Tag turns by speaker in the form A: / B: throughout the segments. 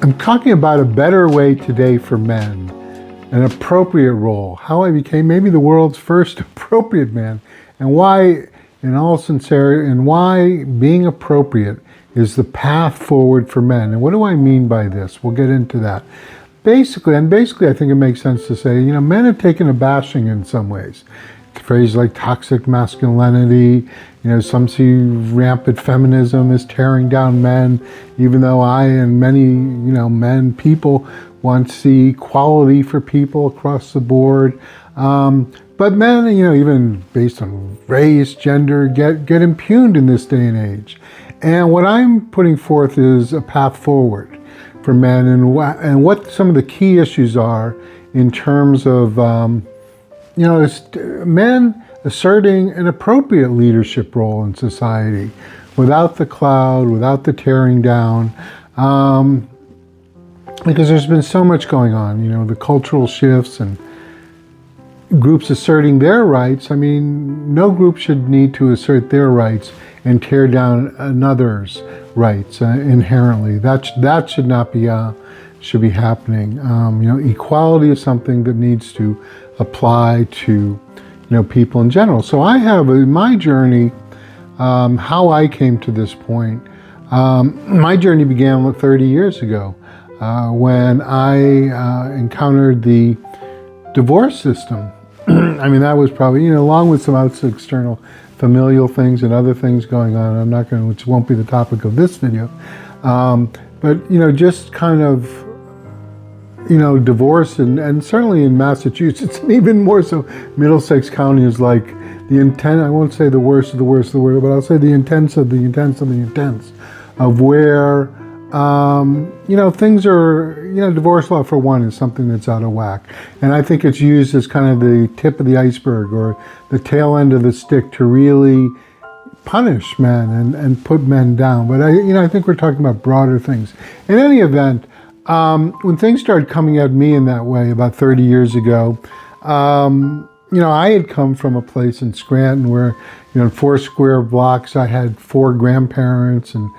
A: I'm talking about a better way today for men, an appropriate role, how I became maybe the world's first appropriate man, and why, in all sincerity, and why being appropriate is the path forward for men. And what do I mean by this? We'll get into that. Basically, I think it makes sense to say, men have taken a bashing in some ways. Phrases like toxic masculinity, some see rampant feminism as tearing down men, even though I and many, people want to see equality for people across the board. But men, even based on race, gender, get impugned in this day and age. And what I'm putting forth is a path forward for men and what some of the key issues are in terms of men asserting an appropriate leadership role in society without the cloud, without the tearing down, because there's been so much going on, the cultural shifts and groups asserting their rights. No group should need to assert their rights and tear down another's rights inherently. That should not be should be happening. Equality is something that needs to apply to people in general. So I have in my journey, how I came to this point. My journey began 30 years ago when I encountered the divorce system. That was probably, along with some outside external familial things and other things going on. Which won't be the topic of this video. But just kind of, divorce and certainly in Massachusetts, and even more so, Middlesex County is like the intent, I won't say the worst of the worst of the worst, but I'll say the intense of the intense of the intense of where, things are, divorce law for one is something that's out of whack. And I think it's used as kind of the tip of the iceberg or the tail end of the stick to really punish men and put men down. But I think we're talking about broader things. In any event, when things started coming at me in that way about 30 years ago, I had come from a place in Scranton where, in 4 square blocks, I had 4 grandparents and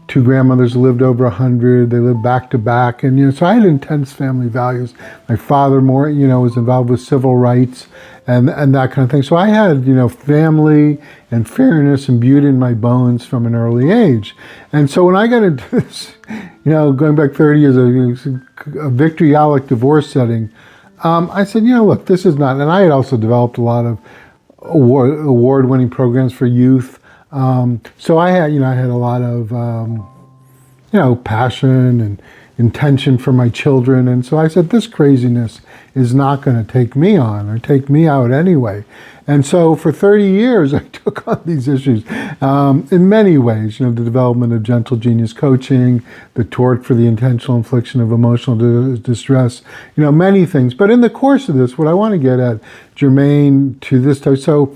A: 2 grandmothers who lived over 100. They lived back to back. And, so I had intense family values. My father more, was involved with civil rights and that kind of thing. So I had, family and fairness imbued in my bones from an early age. And so when I got into this, going back 30 years, a vitriolic divorce setting, I said, look, this is not, and I had also developed a lot of award-winning programs for youth. So I had, I had a lot of, passion and intention for my children. And so I said, this craziness is not going to take me on or take me out anyway. And so for 30 years, I took on these issues in many ways, the development of gentle genius coaching, the tort for the intentional infliction of emotional distress, many things. But in the course of this, what I want to get at, germane to this time, so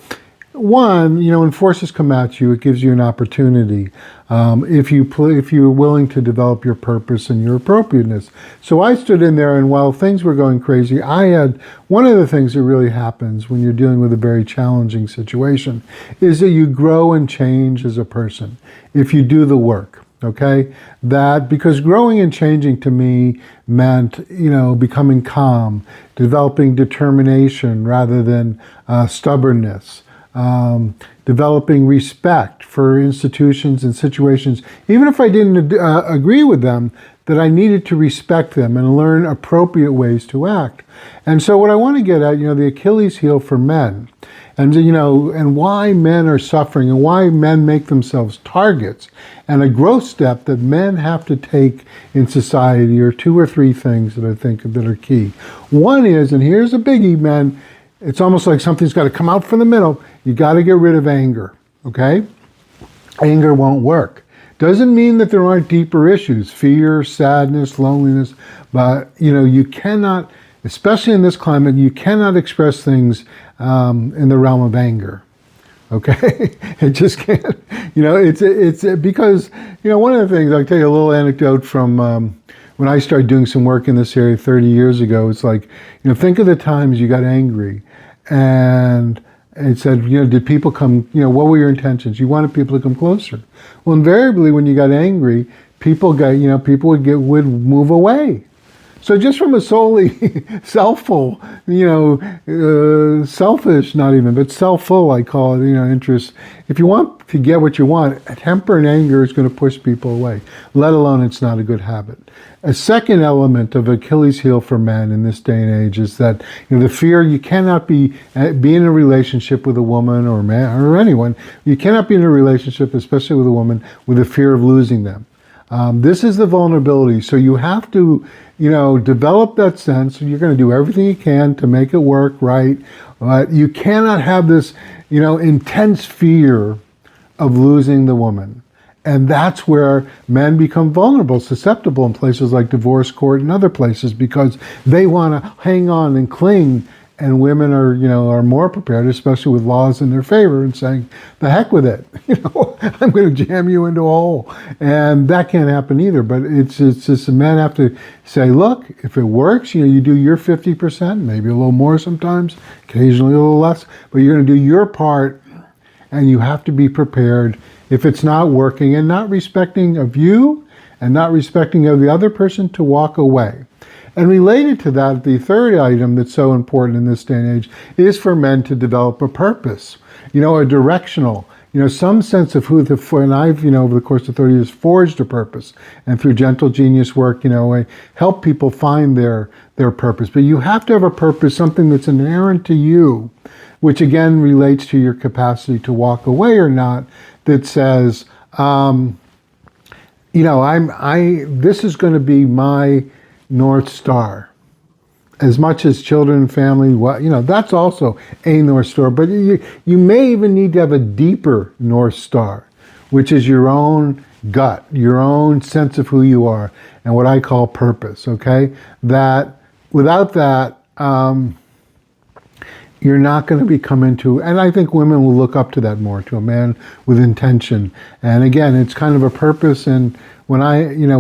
A: one, when forces come at you, it gives you an opportunity if you're willing to develop your purpose and your appropriateness. So I stood in there, and while things were going crazy, I had one of the things that really happens when you're dealing with a very challenging situation is that you grow and change as a person if you do the work. Okay, that because growing and changing to me meant, becoming calm, developing determination rather than stubbornness. Developing respect for institutions and situations, even if I didn't agree with them, that I needed to respect them and learn appropriate ways to act. And so what I want to get at, the Achilles heel for men, and why men are suffering and why men make themselves targets, and a growth step that men have to take in society are 2 or 3 things that I think that are key. One is, and here's a biggie, men, it's almost like something's got to come out from the middle. You got to get rid of anger, okay? Anger won't work. Doesn't mean that there aren't deeper issues, fear, sadness, loneliness, but, you cannot, especially in this climate, you cannot express things in the realm of anger, okay? It just can't, it's because, one of the things, I'll tell you a little anecdote from when I started doing some work in this area 30 years ago. It's like, think of the times you got angry and it said, did people come, what were your intentions? You wanted people to come closer. Well, invariably when you got angry, people would move away. So just from a solely selfful, selfish, not even, but selfful, I call it, interest. If you want to get what you want, temper and anger is going to push people away, let alone it's not a good habit. A second element of Achilles heel for men in this day and age is that, the fear you cannot be in a relationship with a woman or man or anyone. You cannot be in a relationship, especially with a woman, with the fear of losing them. This is the vulnerability. So you have to, develop that sense. You're going to do everything you can to make it work right. But you cannot have this, intense fear of losing the woman. And that's where men become vulnerable, susceptible in places like divorce court and other places because they want to hang on and cling. And women are more prepared, especially with laws in their favor, and saying, the heck with it. I'm going to jam you into a hole. And that can't happen either. But it's just men have to say, look, if it works, you do your 50%, maybe a little more sometimes, occasionally a little less, but you're going to do your part, and you have to be prepared if it's not working and not respecting of you and not respecting of the other person to walk away. And related to that, the third item that's so important in this day and age is for men to develop a purpose, a directional, some sense of and I've, over the course of 30 years, forged a purpose. And through Gentle Genius work, I help people find their purpose. But you have to have a purpose, something that's inherent to you, which again relates to your capacity to walk away or not, that says, this is going to be my North Star. As much as children and family, that's also a North Star. But you may even need to have a deeper North Star, which is your own gut, your own sense of who you are, and what I call purpose, okay? That without that, you're not going to come into, and I think women will look up to that more, to a man with intention. And again, it's kind of a purpose. And when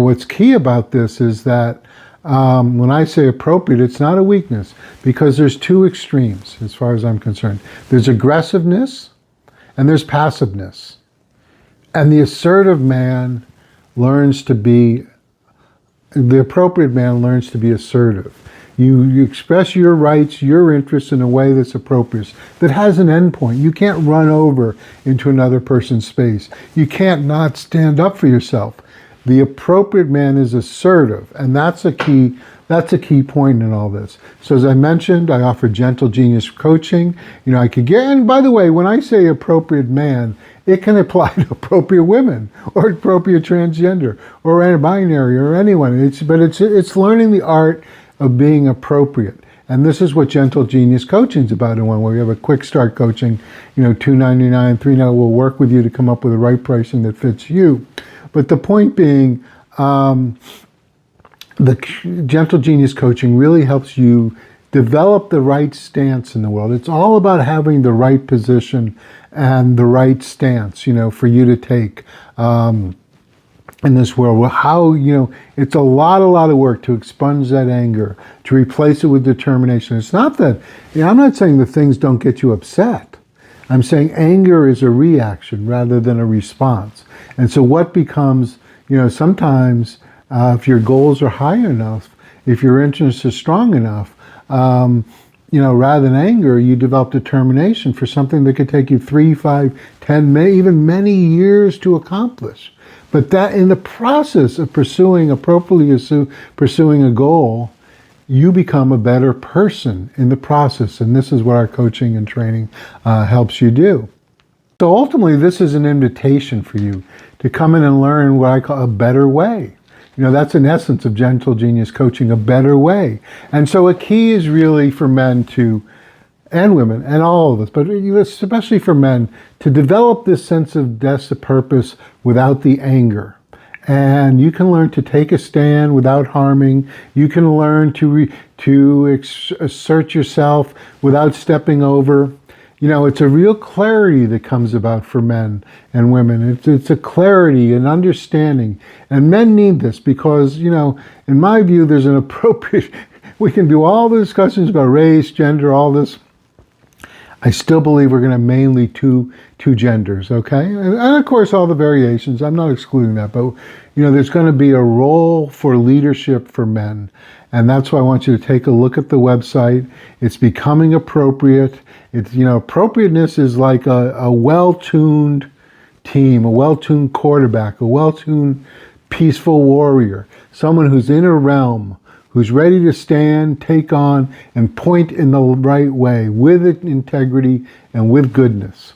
A: what's key about this is that when I say appropriate, it's not a weakness, because there's two extremes as far as I'm concerned. There's aggressiveness and there's passiveness. And the assertive man learns to be, the appropriate man learns to be assertive. You express your rights, your interests in a way that's appropriate, that has an endpoint. You can't run over into another person's space. You can't not stand up for yourself. The appropriate man is assertive, and that's a key point in all this. So as I mentioned, I offer Gentle Genius coaching. I could get, and by the way, when I say appropriate man, it can apply to appropriate women or appropriate transgender or binary or anyone. It's learning the art of being appropriate. And this is what Gentle Genius Coaching is about in one way. We have a quick start coaching, $299, $399. We'll work with you to come up with the right pricing that fits you. But the point being, the Gentle Genius Coaching really helps you develop the right stance in the world. It's all about having the right position and the right stance, for you to take in this world. Well, how, it's a lot of work to expunge that anger, to replace it with determination. It's not that, I'm not saying that things don't get you upset. I'm saying anger is a reaction rather than a response. And so what becomes, sometimes if your goals are high enough, if your interest is strong enough, rather than anger, you develop determination for something that could take you 3, 5, 10, even many years to accomplish. But that in the process of appropriately pursuing a goal, you become a better person in the process. And this is what our coaching and training helps you do. So ultimately, this is an invitation for you to come in and learn what I call a better way. That's an essence of Gentle Genius Coaching, a better way. And so a key is really for men and women, and all of us, but especially for men, to develop this sense of purpose without the anger. And you can learn to take a stand without harming. You can learn to assert yourself without stepping over. It's a real clarity that comes about for men and women. It's a clarity, an understanding. And men need this because, in my view, there's an appropriate, we can do all the discussions about race, gender, all this. I still believe we're going to have mainly two genders, okay? And of course, all the variations. I'm not excluding that, but there's going to be a role for leadership for men, and that's why I want you to take a look at the website. It's becoming appropriate. It's appropriateness is like a well-tuned team, a well-tuned quarterback, a well-tuned peaceful warrior, someone who's in a realm, who's ready to stand, take on, and point in the right way with integrity and with goodness.